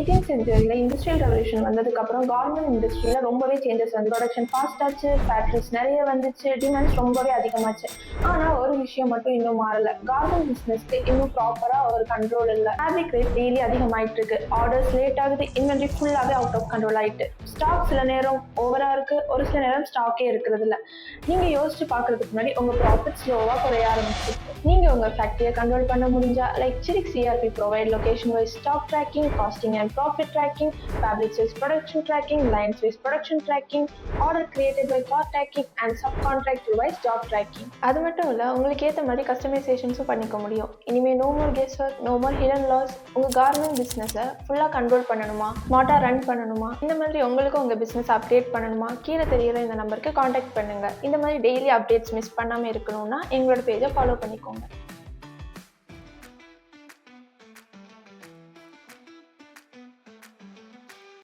18th செஞ்சுரியில் industrial revolution வந்ததுக்கப்புறம் garment இண்டஸ்ட்ரியில் ரொம்பவே சேஞ்சஸ் வந்து ப்ரொடக்ஷன் ஃபாஸ்ட் ஆச்சு, ஃபேக்ட்ரிஸ் நிறைய வந்துச்சு, டிமாண்ட்ஸ் ரொம்பவே அதிகமாச்சு. ஆனால் ஒரு விஷயம் மட்டும் இன்னும் மாறல. கார்மெண்ட் பிஸ்னஸ்க்கு இன்னும் ப்ராப்பராக ஒரு கண்ட்ரோல் இல்லை. ஃபேப்ரிக் ரேட் டெய்லி அதிகமாயிட்டு இருக்கு, ஆர்டர்ஸ் லேட் ஆகுது, இன்வென்ட்ரி ஃபுல்லாகவே அவுட் ஆஃப் கண்ட்ரோல் ஆயிட்டு. ஸ்டாக் சில நேரம் ஓவராக இருக்கு, ஒரு சில நேரம் ஸ்டாக்கே இருக்கிறது இல்லை. நீங்கள் யோசிச்சு பார்க்கறதுக்கு முன்னாடி உங்கள் ப்ராஃபிட் ஸ்லோவாக குறைய ஆரம்பிச்சு. நீங்கள் உங்கள் ஃபேக்ட்ரியை கண்ட்ரோல் பண்ண முடிஞ்சா like Chirix ERP provide location-wise stock tracking, costing and profit tracking, fabric-wise production tracking, lines-wise production tracking, order created by cart tracking and subcontract-wise job tracking. அது மட்டும் இல்லை, உங்களுக்கு ஏற்ற மாதிரி கஸ்டமைசேஷன்ஸும் பண்ணிக்க முடியும். இனிமேல் no more guesswork, no more hidden loss. உங்கள் கார்மெண்ட் பிஸ்னஸை ஃபுல்லாக கண்ட்ரோல் பண்ணணுமா, ஸ்மார்ட்டாக ரன் பண்ணணுமா, இந்த மாதிரி உங்களுக்கு உங்கள் பிஸ்னஸ் அப்டேட் பண்ணணுமா, கீழே தெரியல இந்த நம்பருக்கு காண்டாக்ட் பண்ணுங்கள். இந்த மாதிரி டெய்லி அப்டேட்ஸ் மிஸ் பண்ணாமல் இருக்கணும்னா எங்களோட பேஜை ஃபாலோ பண்ணிக்கோங்க.